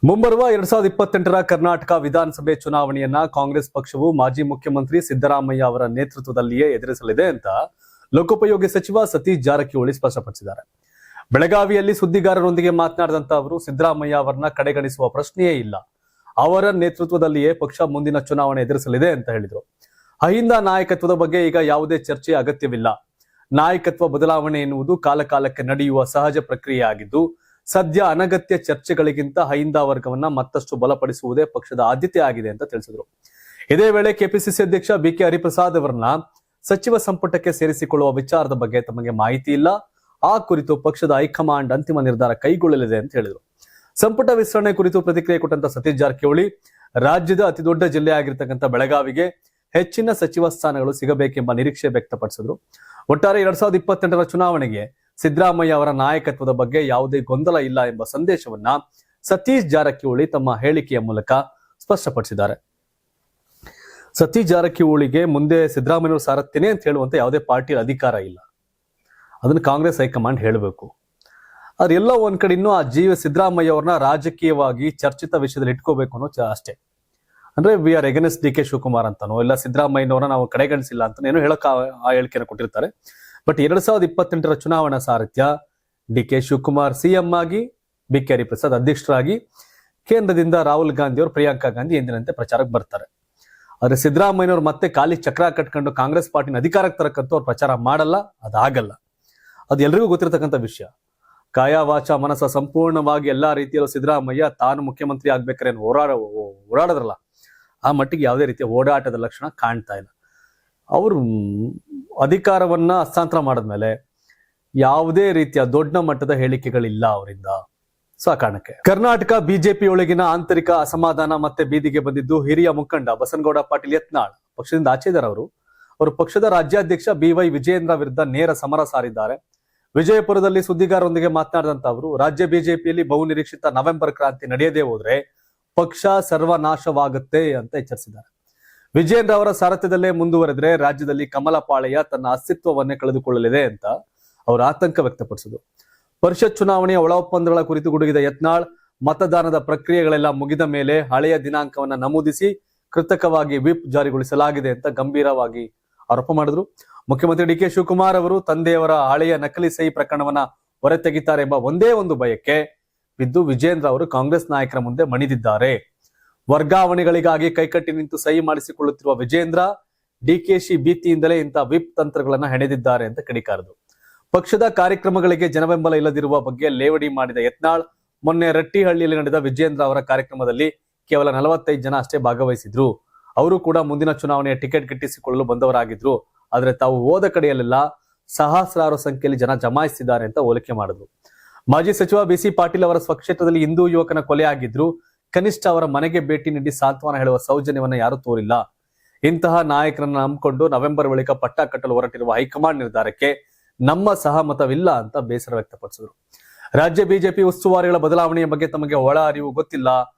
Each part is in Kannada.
ಮುಂಬರುವ 2028ರ ಕರ್ನಾಟಕ ವಿಧಾನಸಭೆ ಚುನಾವಣೆಯನ್ನ ಕಾಂಗ್ರೆಸ್ ಪಕ್ಷವು ಮಾಜಿ ಮುಖ್ಯಮಂತ್ರಿ ಸಿದ್ದರಾಮಯ್ಯ ಅವರ ನೇತೃತ್ವದಲ್ಲಿಯೇ ಎದುರಿಸಲಿದೆ ಅಂತ ಲೋಕೋಪಯೋಗಿ ಸಚಿವ ಸತೀಶ್ ಜಾರಕಿಹೊಳಿ ಸ್ಪಷ್ಟಪಡಿಸಿದ್ದಾರೆ. ಬೆಳಗಾವಿಯಲ್ಲಿ ಸುದ್ದಿಗಾರರೊಂದಿಗೆ ಮಾತನಾಡಿದಂತ ಅವರು ಸಿದ್ದರಾಮಯ್ಯ ಅವರನ್ನ ಕಡೆಗಣಿಸುವ ಪ್ರಶ್ನೆಯೇ ಇಲ್ಲ, ಅವರ ನೇತೃತ್ವದಲ್ಲಿಯೇ ಪಕ್ಷ ಮುಂದಿನ ಚುನಾವಣೆ ಎದುರಿಸಲಿದೆ ಅಂತ ಹೇಳಿದರು. ಅಹಿಂದ ನಾಯಕತ್ವದ ಬಗ್ಗೆ ಈಗ ಯಾವುದೇ ಚರ್ಚೆ ಅಗತ್ಯವಿಲ್ಲ. ನಾಯಕತ್ವ ಬದಲಾವಣೆ ಎನ್ನುವುದು ಕಾಲಕಾಲಕ್ಕೆ ನಡೆಯುವ ಸಹಜ ಪ್ರಕ್ರಿಯೆ ಆಗಿದ್ದು, ಸದ್ಯ ಅನಗತ್ಯ ಚರ್ಚೆಗಳಿಗಿಂತ ಅಹಿಂದ ವರ್ಗವನ್ನ ಮತ್ತಷ್ಟು ಬಲಪಡಿಸುವುದೇ ಪಕ್ಷದ ಆದ್ಯತೆ ಆಗಿದೆ ಅಂತ ತಿಳಿಸಿದರು. ಇದೇ ವೇಳೆ ಕೆಪಿಸಿಸಿ ಅಧ್ಯಕ್ಷ ಬಿಕೆ ಹರಿಪ್ರಸಾದ್ ಅವರನ್ನ ಸಚಿವ ಸಂಪುಟಕ್ಕೆ ಸೇರಿಸಿಕೊಳ್ಳುವ ವಿಚಾರದ ಬಗ್ಗೆ ತಮಗೆ ಮಾಹಿತಿ ಇಲ್ಲ, ಆ ಕುರಿತು ಪಕ್ಷದ ಹೈಕಮಾಂಡ್ ಅಂತಿಮ ನಿರ್ಧಾರ ಕೈಗೊಳ್ಳಲಿದೆ ಅಂತ ಹೇಳಿದರು. ಸಂಪುಟ ವಿಸ್ತರಣೆ ಕುರಿತು ಪ್ರತಿಕ್ರಿಯೆ ಕೊಟ್ಟಂತ ಸತೀಶ್ ಜಾರಕಿಹೊಳಿ, ರಾಜ್ಯದ ಅತಿದೊಡ್ಡ ಜಿಲ್ಲೆ ಆಗಿರ್ತಕ್ಕಂಥ ಬೆಳಗಾವಿಗೆ ಹೆಚ್ಚಿನ ಸಚಿವ ಸ್ಥಾನಗಳು ಸಿಗಬೇಕೆಂಬ ನಿರೀಕ್ಷೆ ವ್ಯಕ್ತಪಡಿಸಿದ್ರು. ಒಟ್ಟಾರೆ 2028ರ ಚುನಾವಣೆಗೆ ಸಿದ್ದರಾಮಯ್ಯ ಅವರ ನಾಯಕತ್ವದ ಬಗ್ಗೆ ಯಾವುದೇ ಗೊಂದಲ ಇಲ್ಲ ಎಂಬ ಸಂದೇಶವನ್ನ ಸತೀಶ್ ಜಾರಕಿಹೊಳಿ ತಮ್ಮ ಹೇಳಿಕೆಯ ಮೂಲಕ ಸ್ಪಷ್ಟಪಡಿಸಿದ್ದಾರೆ. ಸತೀಶ್ ಜಾರಕಿಹೊಳಿಗೆ ಮುಂದೆ ಸಿದ್ದರಾಮಯ್ಯ ಸಾರಥ್ಯನೇ ಅಂತ ಹೇಳುವಂತ ಯಾವುದೇ ಪಾರ್ಟಿ ಅಧಿಕಾರ ಇಲ್ಲ, ಅದನ್ನು ಕಾಂಗ್ರೆಸ್ ಹೈಕಮಾಂಡ್ ಹೇಳಬೇಕು. ಆದ್ರೆ ಎಲ್ಲ ಒಂದ್ ಕಡೆ ಇನ್ನೂ ಆ ಸಿದ್ದರಾಮಯ್ಯ ಅವ್ರನ್ನ ರಾಜಕೀಯವಾಗಿ ಚರ್ಚಿತ ವಿಷಯದಲ್ಲಿ ಇಟ್ಕೋಬೇಕು ಅನ್ನೋ ಅಷ್ಟೇ. ಅಂದ್ರೆ we are against D K Shivakumar ಅಂತಾನೋ ಇಲ್ಲ ಸಿದ್ದರಾಮಯ್ಯನವ್ರನ್ನ ನಾವು ಕಡೆಗಣಿಸಿಲ್ಲ ಅಂತ ಏನೋ ಹೇಳಕ್ ಆ ಹೇಳಿಕೆಯನ್ನು ಕೊಟ್ಟಿರ್ತಾರೆ. ಬಟ್ 2028ರ ಚುನಾವಣಾ ಸಾರಥ್ಯ ಡಿ ಕೆ ಶಿವಕುಮಾರ್ ಸಿಎಂ ಆಗಿ, ಬಿ ಕೆ ಹರಿಪ್ರಸಾದ್ ಅಧ್ಯಕ್ಷರಾಗಿ, ಕೇಂದ್ರದಿಂದ ರಾಹುಲ್ ಗಾಂಧಿ ಅವರು, ಪ್ರಿಯಾಂಕಾ ಗಾಂಧಿ ಎಂದಿನಂತೆ ಪ್ರಚಾರಕ್ಕೆ ಬರ್ತಾರೆ. ಆದ್ರೆ ಸಿದ್ದರಾಮಯ್ಯನವ್ರು ಮತ್ತೆ ಖಾಲಿ ಚಕ್ರ ಕಟ್ಕೊಂಡು ಕಾಂಗ್ರೆಸ್ ಪಾರ್ಟಿನ ಅಧಿಕಾರಕ್ಕೆ ತರಕಂತೂ ಅವ್ರು ಪ್ರಚಾರ ಮಾಡಲ್ಲ, ಅದಾಗಲ್ಲ. ಅದು ಎಲ್ರಿಗೂ ಗೊತ್ತಿರತಕ್ಕಂಥ ವಿಷಯ. ಕಾಯ ವಾಚ ಮನಸ್ಸ ಸಂಪೂರ್ಣವಾಗಿ ಎಲ್ಲಾ ರೀತಿಯಲ್ಲೂ ಸಿದ್ದರಾಮಯ್ಯ ತಾನು ಮುಖ್ಯಮಂತ್ರಿ ಆಗ್ಬೇಕಾದ್ರೆ ಓಡಾಡದ್ರಲ್ಲ, ಆ ಮಟ್ಟಿಗೆ ಯಾವುದೇ ರೀತಿಯ ಓಡಾಟದ ಲಕ್ಷಣ ಕಾಣ್ತಾ ಇಲ್ಲ. ಅವರು ಅಧಿಕಾರವನ್ನ ಹಸ್ತಾಂತರ ಮಾಡಿದ್ಮೇಲೆ ಯಾವುದೇ ರೀತಿಯ ದೊಡ್ಡ ಮಟ್ಟದ ಹೇಳಿಕೆಗಳಿಲ್ಲ ಅವರಿಂದ. ಸೊ ಆ ಕಾರಣಕ್ಕೆ ಕರ್ನಾಟಕ ಬಿಜೆಪಿ ಒಳಗಿನ ಆಂತರಿಕ ಅಸಮಾಧಾನ ಮತ್ತೆ ಬೀದಿಗೆ ಬಂದಿದ್ದು ಹಿರಿಯ ಮುಖಂಡ ಬಸನಗೌಡ ಪಾಟೀಲ್ ಯತ್ನಾಳ್ ಪಕ್ಷದಿಂದ ಆಚೆ ಇದ್ದಾರೆ. ಅವರು ಪಕ್ಷದ ರಾಜ್ಯಾಧ್ಯಕ್ಷ BY ವಿಜಯೇಂದ್ರ ವಿರುದ್ಧ ನೇರ ಸಮರ ಸಾರಿದ್ದಾರೆ. ವಿಜಯಪುರದಲ್ಲಿ ಸುದ್ದಿಗಾರರೊಂದಿಗೆ ಮಾತನಾಡಿದಂತ ಅವರು, ರಾಜ್ಯ ಬಿಜೆಪಿಯಲ್ಲಿ ಬಹುನಿರೀಕ್ಷಿತ ನವೆಂಬರ್ ಕ್ರಾಂತಿ ನಡೆಯದೇ ಹೋದ್ರೆ ಪಕ್ಷ ಸರ್ವನಾಶವಾಗುತ್ತೆ ಅಂತ ಎಚ್ಚರಿಸಿದ್ದಾರೆ. ವಿಜಯೇಂದ್ರ ಅವರ ಸಾರಥ್ಯದಲ್ಲೇ ಮುಂದುವರೆದ್ರೆ ರಾಜ್ಯದಲ್ಲಿ ಕಮಲ ಪಾಳೆಯ ತನ್ನ ಅಸ್ತಿತ್ವವನ್ನೇ ಕಳೆದುಕೊಳ್ಳಲಿದೆ ಅಂತ ಅವರು ಆತಂಕ ವ್ಯಕ್ತಪಡಿಸಿದರು. ಪರಿಷತ್ ಚುನಾವಣೆಯ ಒಳ ಒಪ್ಪಂದಗಳ ಕುರಿತು ಗುಡುಗಿದ ಯತ್ನಾಳ್, ಮತದಾನದ ಪ್ರಕ್ರಿಯೆಗಳೆಲ್ಲ ಮುಗಿದ ಮೇಲೆ ಹಳೆಯ ದಿನಾಂಕವನ್ನ ನಮೂದಿಸಿ ಕೃತಕವಾಗಿ ವಿಪ್ ಜಾರಿಗೊಳಿಸಲಾಗಿದೆ ಅಂತ ಗಂಭೀರವಾಗಿ ಆರೋಪ ಮಾಡಿದ್ರು. ಮುಖ್ಯಮಂತ್ರಿ ಡಿ ಕೆ ಶಿವಕುಮಾರ್ ಅವರು ತಂದೆಯವರ ಹಳೆಯ ನಕಲಿ ಸಹಿ ಪ್ರಕರಣವನ್ನ ಹೊರತೆಗಿತಾರೆ ಎಂಬ ಒಂದೇ ಒಂದು ಭಯಕ್ಕೆ ಬಿದ್ದು ವಿಜಯೇಂದ್ರ ಅವರು ಕಾಂಗ್ರೆಸ್ ನಾಯಕರ ಮುಂದೆ ಮಣಿದಿದ್ದಾರೆ. ವರ್ಗಾವಣೆಗಳಿಗಾಗಿ ಕೈಕಟ್ಟಿ ನಿಂತು ಸಹಿ ಮಾಡಿಸಿಕೊಳ್ಳುತ್ತಿರುವ ವಿಜೇಂದ್ರ, ಡಿಕೆಶಿ ಭೀತಿಯಿಂದಲೇ ಇಂಥ ವಿಪ್ ತಂತ್ರಗಳನ್ನ ಹೆಣೆದಿದ್ದಾರೆ ಅಂತ ಕಿಡಿಕಾರದು. ಪಕ್ಷದ ಕಾರ್ಯಕ್ರಮಗಳಿಗೆ ಜನಬೆಂಬಲ ಇಲ್ಲದಿರುವ ಬಗ್ಗೆ ಲೇವಡಿ ಮಾಡಿದ ಯತ್ನಾಳ್, ಮೊನ್ನೆ ರಟ್ಟಿಹಳ್ಳಿಯಲ್ಲಿ ನಡೆದ ವಿಜೇಂದ್ರ ಅವರ ಕಾರ್ಯಕ್ರಮದಲ್ಲಿ ಕೇವಲ 45 ಜನ ಅಷ್ಟೇ ಭಾಗವಹಿಸಿದ್ರು. ಅವರು ಕೂಡ ಮುಂದಿನ ಚುನಾವಣೆಯ ಟಿಕೆಟ್ ಗಿಟ್ಟಿಸಿಕೊಳ್ಳಲು ಬಂದವರಾಗಿದ್ರು. ಆದ್ರೆ ತಾವು ಹೋದ ಕಡೆಯಲ್ಲೆಲ್ಲ ಸಹಸ್ರಾರು ಸಂಖ್ಯೆಯಲ್ಲಿ ಜನ ಜಮಾಯಿಸಿದ್ದಾರೆ ಅಂತ ಹೋಲಿಕೆ ಮಾಡಿದ್ರು. ಮಾಜಿ ಸಚಿವ BC ಪಾಟೀಲ್ ಅವರ ಸ್ವಕ್ಷೇತ್ರದಲ್ಲಿ ಹಿಂದೂ ಯುವಕನ ಕೊಲೆ ಆಗಿದ್ರು. ಕನಿಷ್ಠ ಅವರ ಮನೆಗೆ ಭೇಟಿ ನೀಡಿ ಸಾಂತ್ವನ ಹೇಳುವ ಸೌಜನ್ಯವನ್ನ ಯಾರು ತೋರಿಲ್ಲ. ಇಂತಹ ನಾಯಕರನ್ನ ನಂಬಿಕೊಂಡು ನವೆಂಬರ್ ಬಳಿಕ ಪಟ್ಟ ಕಟ್ಟಲು ಹೊರಟಿರುವ ಹೈಕಮಾಂಡ್ ನಿರ್ಧಾರಕ್ಕೆ ನಮ್ಮ ಸಹಮತವಿಲ್ಲ ಅಂತ ಬೇಸರ ವ್ಯಕ್ತಪಡಿಸಿದರು. ರಾಜ್ಯ ಬಿಜೆಪಿ ಉಸ್ತುವಾರಿಗಳ ಬದಲಾವಣೆಯ ಬಗ್ಗೆ ತಮಗೆ ಒಳ ಅರಿವು ಗೊತ್ತಿಲ್ಲ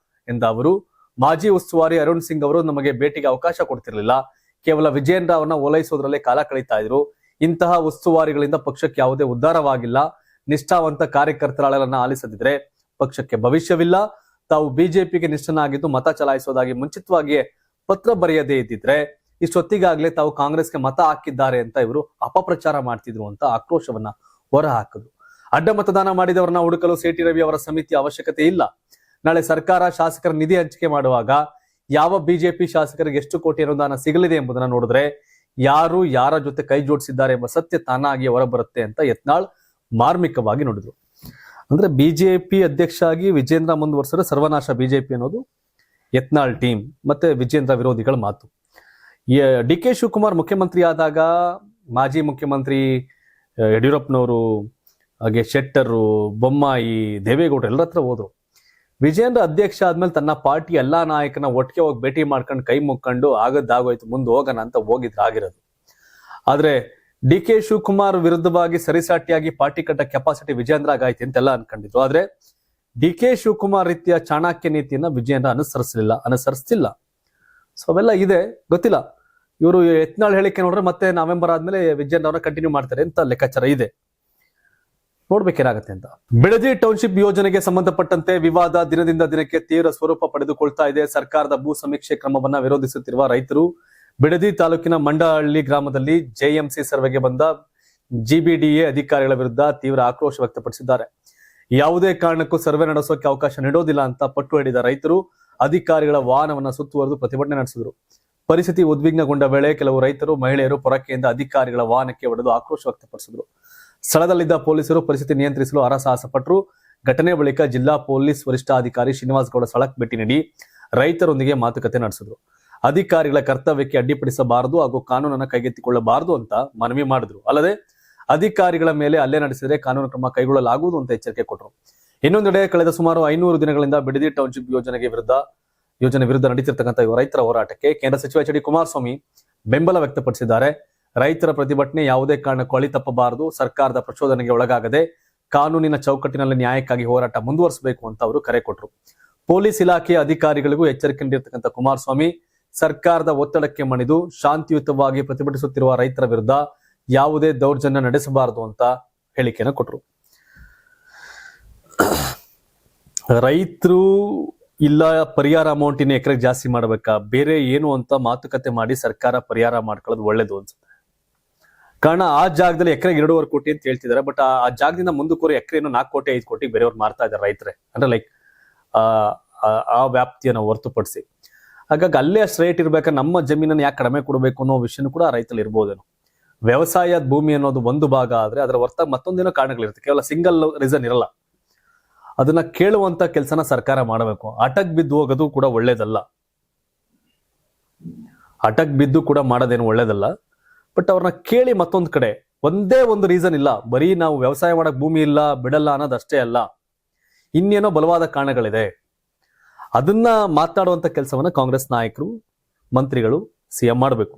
ಎಂದ ಅವರು, ಮಾಜಿ ಉಸ್ತುವಾರಿ ಅರುಣ್ ಸಿಂಗ್ ಅವರು ನಮಗೆ ಭೇಟಿಗೆ ಅವಕಾಶ ಕೊಡ್ತಿರ್ಲಿಲ್ಲ, ಕೇವಲ ವಿಜಯೇಂದ್ರ ಅವರನ್ನ ಓಲೈಸೋದ್ರಲ್ಲೇ ಕಾಲ ಕಳೀತಾ ಇದ್ರು. ಇಂತಹ ಉಸ್ತುವಾರಿಗಳಿಂದ ಪಕ್ಷಕ್ಕೆ ಯಾವುದೇ ಉದ್ಧಾರವಾಗಿಲ್ಲ. ನಿಷ್ಠಾವಂತ ಕಾರ್ಯಕರ್ತರನ್ನ ಆಲಿಸದಿದ್ರೆ ಪಕ್ಷಕ್ಕೆ ಭವಿಷ್ಯವಿಲ್ಲ. ತಾವು ಬಿಜೆಪಿಗೆ ನಿಷ್ಠನಾಗಿದ್ದು ಮತ ಚಲಾಯಿಸುವುದಾಗಿ ಮುಂಚಿತವಾಗಿಯೇ ಪತ್ರ ಬರೆಯದೇ ಇದ್ದಿದ್ರೆ ಇಷ್ಟೊತ್ತಿಗಾಗ್ಲೇ ತಾವು ಕಾಂಗ್ರೆಸ್ಗೆ ಮತ ಹಾಕಿದ್ದಾರೆ ಅಂತ ಇವರು ಅಪಪ್ರಚಾರ ಮಾಡ್ತಿದ್ರು ಅಂತ ಆಕ್ರೋಶವನ್ನ ಹೊರ ಹಾಕಿದ್ರು. ಅಡ್ಡ ಮತದಾನ ಮಾಡಿದವರನ್ನ ಹುಡುಕಲು ಸೇಟಿ ರವಿ ಅವರ ಸಮಿತಿ ಅವಶ್ಯಕತೆ ಇಲ್ಲ. ನಾಳೆ ಸರ್ಕಾರ ಶಾಸಕರ ನಿಧಿ ಹಂಚಿಕೆ ಮಾಡುವಾಗ ಯಾವ ಬಿಜೆಪಿ ಶಾಸಕರಿಗೆ ಎಷ್ಟು ಕೋಟಿ ಅನುದಾನ ಸಿಗಲಿದೆ ಎಂಬುದನ್ನ ನೋಡಿದ್ರೆ ಯಾರು ಯಾರ ಜೊತೆ ಕೈ ಜೋಡಿಸಿದ್ದಾರೆ ಎಂಬ ಸತ್ಯ ತಾನಾಗಿ ಹೊರಬರುತ್ತೆ ಅಂತ ಯತ್ನಾಳ್ ಮಾರ್ಮಿಕವಾಗಿ ನೋಡಿದ್ರು. ಅಂದ್ರೆ ಬಿಜೆಪಿ ಅಧ್ಯಕ್ಷ ಆಗಿ ವಿಜೇಂದ್ರ ಮುಂದುವರ್ಸಿದ್ರೆ ಸರ್ವನಾಶ ಬಿಜೆಪಿ ಅನ್ನೋದು ಯತ್ನಾಳ್ ಟೀಮ್ ಮತ್ತೆ ವಿಜೇಂದ್ರ ವಿರೋಧಿಗಳ ಮಾತು. ಡಿ ಕೆ ಶಿವಕುಮಾರ್ ಮುಖ್ಯಮಂತ್ರಿ ಆದಾಗ ಮಾಜಿ ಮುಖ್ಯಮಂತ್ರಿ ಯಡಿಯೂರಪ್ಪನವರು, ಹಾಗೆ ಶೆಟ್ಟರು, ಬೊಮ್ಮಾಯಿ, ದೇವೇಗೌಡರು ಎಲ್ಲರ ಹತ್ರ ಹೋದ್ರು. ವಿಜೇಂದ್ರ ಅಧ್ಯಕ್ಷ ಆದ್ಮೇಲೆ ತನ್ನ ಪಾರ್ಟಿ ಎಲ್ಲಾ ನಾಯಕನ ಒಟ್ಟಿಗೆ ಹೋಗಿ ಭೇಟಿ ಮಾಡ್ಕೊಂಡು ಕೈ ಮುಕ್ಕೊಂಡು ಆಗದ್ದಾಗೋಯ್ತು, ಮುಂದೆ ಹೋಗೋಣ ಅಂತ ಹೋಗಿದ್ರೆ ಆಗಿರೋದು. ಆದ್ರೆ ಡಿ ಕೆ ಶಿವಕುಮಾರ್ ವಿರುದ್ಧವಾಗಿ ಸರಿಸಾಟಿಯಾಗಿ ಪಾರ್ಟಿ ಕಟ್ಟ ಕೆಪಾಸಿಟಿ ವಿಜೇಂದ್ರ ಆಗಾಯ್ತು ಅಂತೆಲ್ಲ ಅನ್ಕೊಂಡಿದ್ರು. ಆದ್ರೆ ಡಿ ಕೆ ಶಿವಕುಮಾರ್ ರೀತಿಯ ಚಾಣಕ್ಯ ನೀತಿಯನ್ನ ವಿಜೇಂದ್ರ ಅನುಸರಿಸ್ತಿಲ್ಲ. ಸೊ ಅವೆಲ್ಲ ಇದೆ, ಗೊತ್ತಿಲ್ಲ. ಇವರು ಯತ್ನಾಳ್ ಹೇಳಿಕೆ ನೋಡ್ರೆ ಮತ್ತೆ ನವೆಂಬರ್ ಆದ್ಮೇಲೆ ವಿಜೇಂದ್ರ ಅವ್ರನ್ನ ಕಂಟಿನ್ಯೂ ಮಾಡ್ತಾರೆ ಅಂತ ಲೆಕ್ಕಾಚಾರ ಇದೆ. ನೋಡ್ಬೇಕೇನಾಗತ್ತೆ ಅಂತ. ಬಿಡದಿ ಟೌನ್ಶಿಪ್ ಯೋಜನೆಗೆ ಸಂಬಂಧಪಟ್ಟಂತೆ ವಿವಾದ ದಿನದಿಂದ ದಿನಕ್ಕೆ ತೀವ್ರ ಸ್ವರೂಪ ಪಡೆದುಕೊಳ್ತಾ ಇದೆ. ಸರ್ಕಾರದ ಭೂ ಸಮೀಕ್ಷೆ ಕ್ರಮವನ್ನ ವಿರೋಧಿಸುತ್ತಿರುವ ರೈತರು ಬಿಡದಿ ತಾಲೂಕಿನ ಮಂಡಹಳ್ಳಿ ಗ್ರಾಮದಲ್ಲಿ ಜೆಎಂಸಿ ಸರ್ವೆಗೆ ಬಂದ ಜಿಬಿಡಿಎ ಅಧಿಕಾರಿಗಳ ವಿರುದ್ಧ ತೀವ್ರ ಆಕ್ರೋಶ ವ್ಯಕ್ತಪಡಿಸಿದ್ದಾರೆ. ಯಾವುದೇ ಕಾರಣಕ್ಕೂ ಸರ್ವೆ ನಡೆಸೋಕೆ ಅವಕಾಶ ನೀಡೋದಿಲ್ಲ ಅಂತ ಪಟ್ಟು ಹಿಡಿದ ರೈತರು ಅಧಿಕಾರಿಗಳ ವಾಹನವನ್ನ ಸುತ್ತುವರೆದು ಪ್ರತಿಭಟನೆ ನಡೆಸಿದರು. ಪರಿಸ್ಥಿತಿ ಉದ್ವಿಗ್ನಗೊಂಡ ವೇಳೆ ಕೆಲವು ರೈತರು ಮಹಿಳೆಯರು ಪೊರಕೆಯಿಂದ ಅಧಿಕಾರಿಗಳ ವಾಹನಕ್ಕೆ ಹೊಡೆದು ಆಕ್ರೋಶ ವ್ಯಕ್ತಪಡಿಸಿದರು. ಸ್ಥಳದಲ್ಲಿದ್ದ ಪೊಲೀಸರು ಪರಿಸ್ಥಿತಿ ನಿಯಂತ್ರಿಸಲು ಹರಸಾಹಸ ಪಟ್ಟರು. ಘಟನೆ ಬಳಿಕ ಜಿಲ್ಲಾ ಪೊಲೀಸ್ ವರಿಷ್ಠಾಧಿಕಾರಿ ಶ್ರೀನಿವಾಸ್ ಗೌಡ ಸ್ಥಳಕ್ಕೆ ಭೇಟಿ ನೀಡಿ ರೈತರೊಂದಿಗೆ ಮಾತುಕತೆ ನಡೆಸಿದ್ರು. ಅಧಿಕಾರಿಗಳ ಕರ್ತವ್ಯಕ್ಕೆ ಅಡ್ಡಿಪಡಿಸಬಾರದು ಹಾಗೂ ಕಾನೂನನ್ನು ಕೈಗೆತ್ತಿಕೊಳ್ಳಬಾರದು ಅಂತ ಮನವಿ ಮಾಡಿದ್ರು. ಅಲ್ಲದೆ ಅಧಿಕಾರಿಗಳ ಮೇಲೆ ಹಲ್ಲೆ ನಡೆಸಿದರೆ ಕಾನೂನು ಕ್ರಮ ಕೈಗೊಳ್ಳಲಾಗುವುದು ಅಂತ ಎಚ್ಚರಿಕೆ ಕೊಟ್ಟರು. ಇನ್ನೊಂದೆಡೆ ಕಳೆದ ಸುಮಾರು 500 ದಿನಗಳಿಂದ ಬಿಡದಿ ಟೌನ್ಶಿಪ್ ಯೋಜನೆ ವಿರುದ್ಧ ನಡೀತಿರ್ತಕ್ಕಂಥ ರೈತರ ಹೋರಾಟಕ್ಕೆ ಕೇಂದ್ರ ಸಚಿವ ಎಚ್ ಡಿ ಕುಮಾರಸ್ವಾಮಿ ಬೆಂಬಲ ವ್ಯಕ್ತಪಡಿಸಿದ್ದಾರೆ. ರೈತರ ಪ್ರತಿಭಟನೆ ಯಾವುದೇ ಕಾರಣಕ್ಕೂ ಹಳಿ ತಪ್ಪಬಾರದು, ಸರ್ಕಾರದ ಪ್ರಚೋದನೆಗೆ ಒಳಗಾಗದೆ ಕಾನೂನಿನ ಚೌಕಟ್ಟಿನಲ್ಲಿ ನ್ಯಾಯಕ್ಕಾಗಿ ಹೋರಾಟ ಮುಂದುವರಿಸಬೇಕು ಅಂತ ಅವರು ಕರೆ ಕೊಟ್ಟರು. ಪೊಲೀಸ್ ಇಲಾಖೆಯ ಅಧಿಕಾರಿಗಳಿಗೂ ಎಚ್ಚರಿಕೆ ನೀಡಿರ್ತಕ್ಕಂಥ ಕುಮಾರಸ್ವಾಮಿ ಸರ್ಕಾರದ ಒತ್ತಡಕ್ಕೆ ಮಣಿದು ಶಾಂತಿಯುತವಾಗಿ ಪ್ರತಿಭಟಿಸುತ್ತಿರುವ ರೈತರ ವಿರುದ್ಧ ಯಾವುದೇ ದೌರ್ಜನ್ಯ ನಡೆಸಬಾರದು ಅಂತ ಹೇಳಿಕೆಯನ್ನು ಕೊಟ್ಟರು. ರೈತರು ಇಲ್ಲ ಪರಿಹಾರ ಅಮೌಂಟಿನ ಎಕರೆಗೆ ಜಾಸ್ತಿ ಮಾಡಬೇಕಾ ಬೇರೆ ಏನು ಅಂತ ಮಾತುಕತೆ ಮಾಡಿ ಸರ್ಕಾರ ಪರಿಹಾರ ಮಾಡ್ಕೊಳ್ಳೋದು ಒಳ್ಳೇದು ಅನ್ಸುತ್ತೆ. ಕಾರಣ ಆ ಜಾಗದಲ್ಲಿ ಎಕರೆಗೆ 2.5 ಕೋಟಿ ಅಂತ ಹೇಳ್ತಿದ್ದಾರೆ. ಬಟ್ ಆ ಜಾಗದಿಂದ ಮುಂದಕ್ಕೂರು ಎಕರೆಯನ್ನು 4 ಕೋಟಿ 5 ಕೋಟಿ ಬೇರೆಯವ್ರು ಮಾರ್ತಾ ಇದ್ದಾರೆ ರೈತರೇ, ಅಂದ್ರೆ ಲೈಕ್ ಆ ವ್ಯಾಪ್ತಿಯನ್ನು ಹೊರತುಪಡಿಸಿ. ಹಾಗಾಗಿ ಅಲ್ಲೇ ಅಷ್ಟು ರೇಟ್ ಇರ್ಬೇಕಾದ್ರೆ ನಮ್ಮ ಜಮೀನನ್ನು ಯಾಕೆ ಕಡಿಮೆ ಕೊಡಬೇಕು ಅನ್ನೋ ವಿಷಯನೂ ಕೂಡ ರೈತರಲ್ಲಿ ಇರ್ಬೋದೇನೋ. ವ್ಯವಸಾಯದ ಭೂಮಿ ಅನ್ನೋದು ಒಂದು ಭಾಗ ಆದ್ರೆ ಅದರ ಹೊರತಾಗಿ ಮತ್ತೊಂದೇನೋ ಕಾರಣಗಳಿರುತ್ತೆ, ಕೇವಲ ಸಿಂಗಲ್ ರೀಸನ್ ಇರಲ್ಲ. ಅದನ್ನ ಕೇಳುವಂತ ಕೆಲಸನ ಸರ್ಕಾರ ಮಾಡಬೇಕು. ಅಟಕ್ ಬಿದ್ದು ಹೋಗೋದು ಕೂಡ ಒಳ್ಳೇದಲ್ಲ, ಅಟಕ್ ಬಿದ್ದು ಕೂಡ ಮಾಡೋದೇನು ಒಳ್ಳೇದಲ್ಲ. ಬಟ್ ಅವ್ರನ್ನ ಕೇಳಿ ಮತ್ತೊಂದ್ ಕಡೆ ಒಂದೇ ಒಂದು ರೀಸನ್ ಇಲ್ಲ, ಬರೀ ನಾವು ವ್ಯವಸಾಯ ಮಾಡಕ್ ಭೂಮಿ ಇಲ್ಲ ಬಿಡಲ್ಲ ಅನ್ನೋದಷ್ಟೇ ಅಲ್ಲ, ಇನ್ನೇನೋ ಬಲವಾದ ಕಾರಣಗಳಿದೆ. ಅದನ್ನ ಮಾತಾಡುವಂತ ಕೆಲಸವನ್ನ ಕಾಂಗ್ರೆಸ್ ನಾಯಕರು ಮಂತ್ರಿಗಳು ಸಿಎಂ ಮಾಡಬೇಕು.